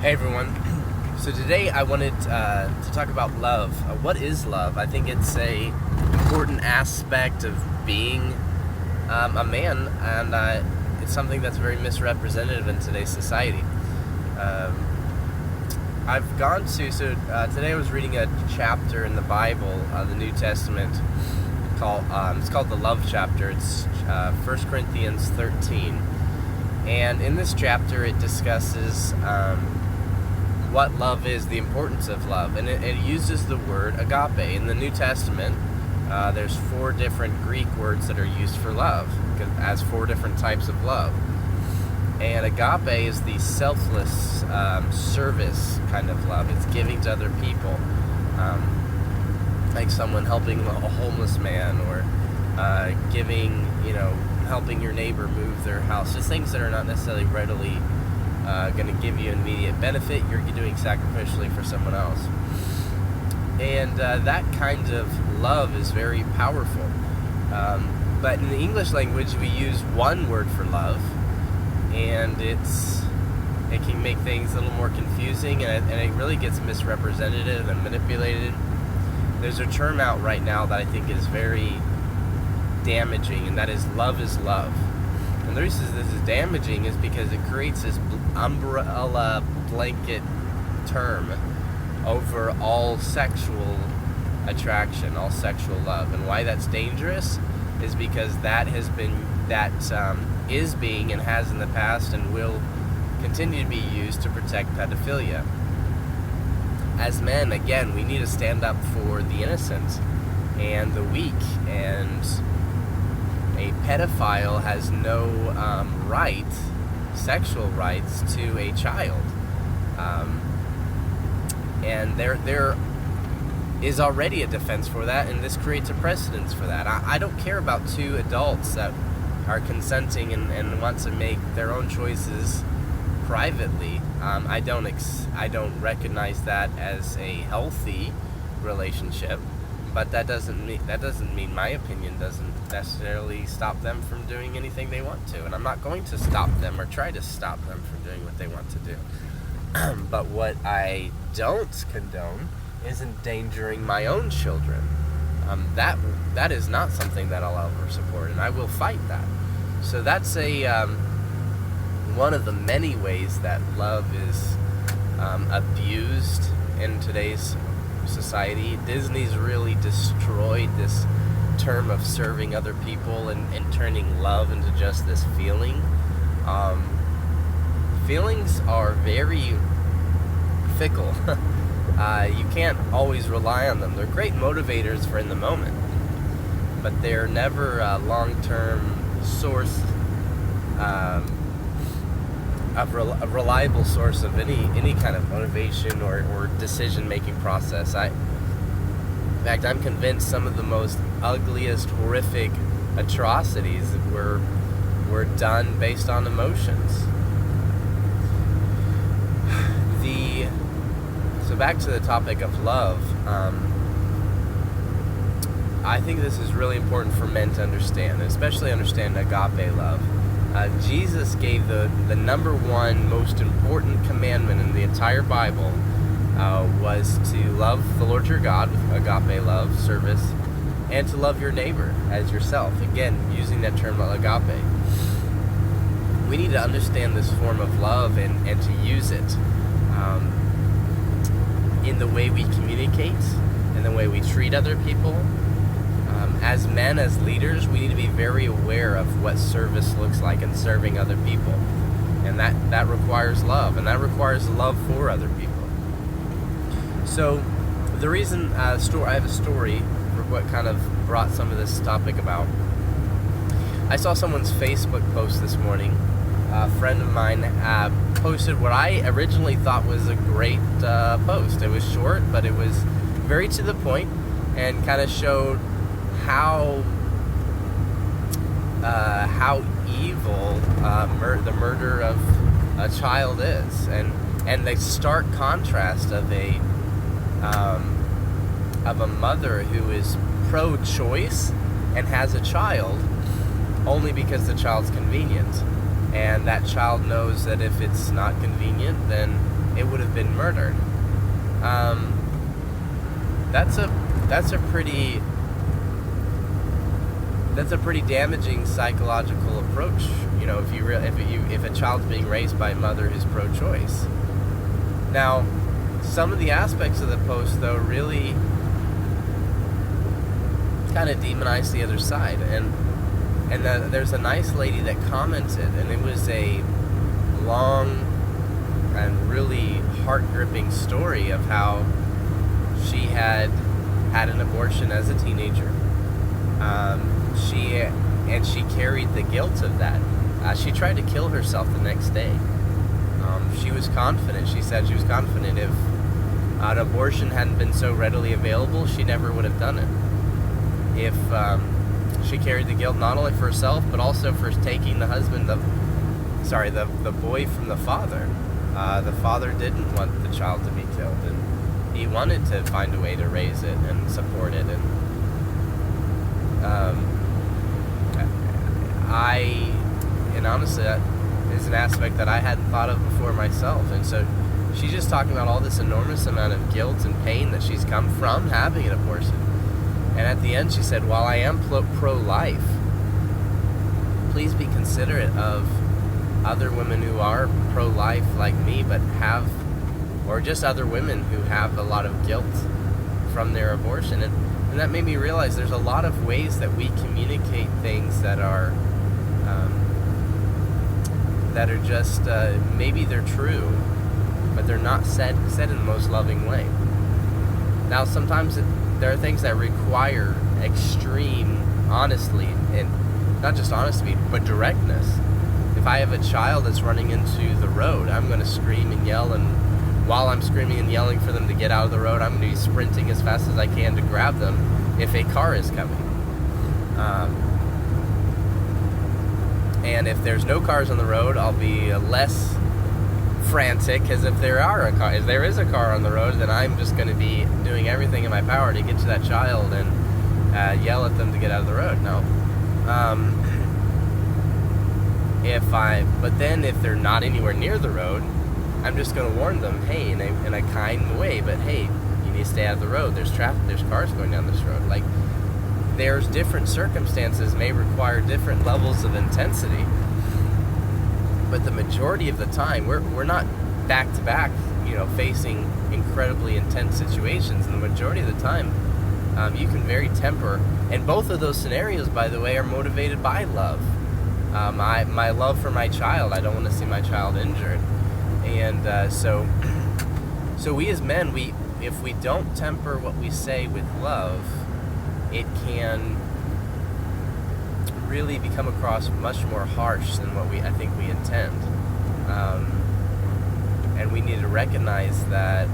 Hey everyone. So today I wanted to talk about love. What is love? I think it's a important aspect of being a man, and it's something that's very misrepresentative in today's society. I've gone to today I was reading a chapter in the Bible, the New Testament, it's called the Love chapter. It's 1 Corinthians 13, and in this chapter it discusses what love is, the importance of love, and it uses the word agape. In the New Testament, there's 4 different Greek words that are used for love, as 4 different types of love. And agape is the selfless service kind of love. It's giving to other people, like someone helping a homeless man, or helping your neighbor move their house. Just things that are not necessarily readily going to give you immediate benefit. You're doing sacrificially for someone else. And that kind of love is very powerful. But in the English language, we use one word for love, and it can make things a little more confusing, and it really gets misrepresented and manipulated. There's a term out right now that I think is very damaging, and that is love is love. And the reason this is damaging is because it creates this umbrella blanket term over all sexual attraction, all sexual love. And why that's dangerous is because that is being and has in the past and will continue to be used to protect pedophilia. As men, again, we need to stand up for the innocent and the weak, and a pedophile has no sexual rights to a child. And there is already a defense for that, and this creates a precedence for that. I don't care about 2 adults that are consenting and want to make their own choices privately. I don't recognize that as a healthy relationship. But that doesn't mean my opinion doesn't necessarily stop them from doing anything they want to. And I'm not going to stop them or try to stop them from doing what they want to do. But what I don't condone is endangering my own children. That is not something that I'll ever support, and I will fight that. So that's one of the many ways that love is abused in today's society. Disney's really destroyed this term of serving other people and turning love into just this feeling. Feelings are very fickle. You can't always rely on them. They're great motivators for in the moment, but they're never a long-term source, a reliable source of any kind of motivation or decision-making process. In fact, I'm convinced some of the most ugliest, horrific atrocities were done based on emotions. So back to the topic of love, I think this is really important for men to understand, especially understand agape love. Jesus gave the number 1 most important commandment in the entire Bible was to love the Lord your God with agape love, service, and to love your neighbor as yourself. Again, using that term agape. We need to understand this form of love and to use it in the way we communicate, in the way we treat other people. As men, as leaders, we need to be very aware of what service looks like and serving other people. And that requires love, and that requires love for other people. So the reason I have a story for what kind of brought some of this topic about. I saw someone's Facebook post this morning. A friend of mine posted what I originally thought was a great post. It was short, but it was very to the point and kind of showed how evil the murder of a child is, and the stark contrast of a mother who is pro-choice and has a child only because the child's convenient, and that child knows that if it's not convenient, then it would have been murder. That's a pretty damaging psychological approach. You know, if a child's being raised by a mother who's pro-choice. Now, some of the aspects of the post, though, really kind of demonize the other side, and there's a nice lady that commented, and it was a long and really heart-gripping story of how she had an abortion as a teenager. She carried the guilt of that. She tried to kill herself the next day. She was confident. She said she was confident if an abortion hadn't been so readily available, she never would have done it. If she carried the guilt not only for herself, but also for taking the boy from the father. The father didn't want the child to be killed, and he wanted to find a way to raise it and support it. And honestly, that is an aspect that I hadn't thought of before myself. And so she's just talking about all this enormous amount of guilt and pain that she's come from having an abortion. And at the end she said, while I am pro-life, please be considerate of other women who are pro-life like me, but or just other women who have a lot of guilt from their abortion. And that made me realize there's a lot of ways that we communicate things that are just, maybe they're true, but they're not said in the most loving way. Now, sometimes there are things that require extreme honesty, and not just honesty, but directness. If I have a child that's running into the road, I'm going to scream and yell, and while I'm screaming and yelling for them to get out of the road, I'm going to be sprinting as fast as I can to grab them if a car is coming. And if there's no cars on the road, I'll be less frantic, because if there is a car on the road, then I'm just going to be doing everything in my power to get to that child and yell at them to get out of the road. No. But then if they're not anywhere near the road, I'm just going to warn them, hey, in a kind way, but hey, you need to stay out of the road. There's traffic, there's cars going down this road. Like, there's different circumstances may require different levels of intensity, but the majority of the time, we're not back to back, facing incredibly intense situations. And the majority of the time, you can vary temper. And both of those scenarios, by the way, are motivated by love. My love for my child. I don't want to see my child injured. And so we as men, if we don't temper what we say with love, it can really become across much more harsh than what I think we intend. And we need to recognize that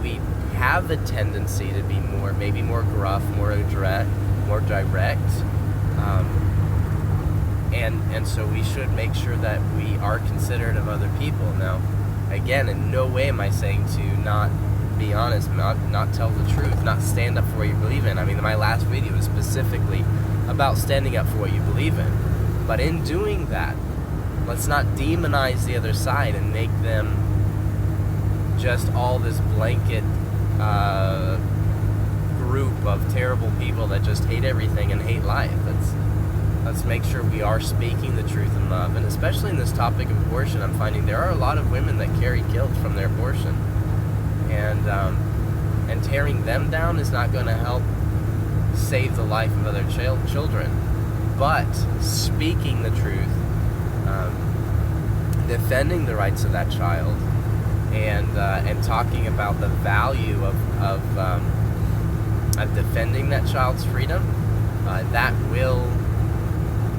we have a tendency to be maybe more gruff, more direct. And so we should make sure that we are considerate of other people. Now, again, in no way am I saying to not be honest, not tell the truth, not stand up for what you believe in. I mean, my last video is specifically about standing up for what you believe in. But in doing that, let's not demonize the other side and make them just all this blanket group of terrible people that just hate everything and hate life. Let's make sure we are speaking the truth in love. And especially in this topic of abortion, I'm finding there are a lot of women that carry guilt from their abortion. And tearing them down is not going to help save the life of other children. But speaking the truth, defending the rights of that child, and talking about the value of defending that child's freedom, that will,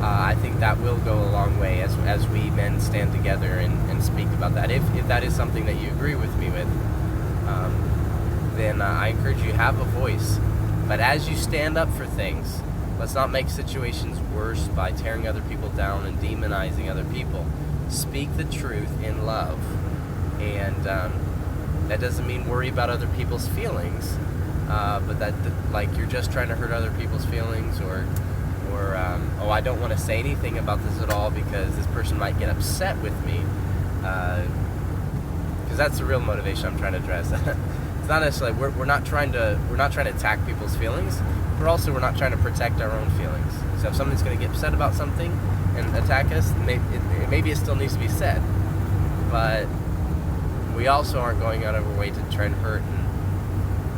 I think that will go a long way as we men stand together and speak about that. If that is something that you agree with me with, then I encourage you to have a voice. But as you stand up for things, let's not make situations worse by tearing other people down and demonizing other people. Speak the truth in love. And that doesn't mean worry about other people's feelings, but that like you're just trying to hurt other people's feelings, or I don't want to say anything about this at all because this person might get upset with me. that's the real motivation I'm trying to address. It's not necessarily we're not trying to attack people's feelings, but also we're not trying to protect our own feelings. So if somebody's going to get upset about something and attack us, maybe it still needs to be said, but we also aren't going out of our way to try and hurt,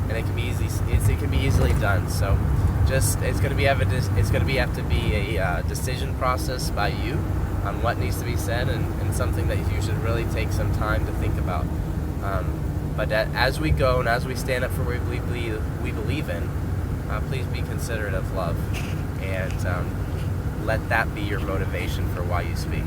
and it can be it can be easily done. So it's going to have to be a decision process by you on what needs to be said, and something that you should really take some time to think about. But as we go and as we stand up for what we believe in, please be considerate of love, and let that be your motivation for why you speak.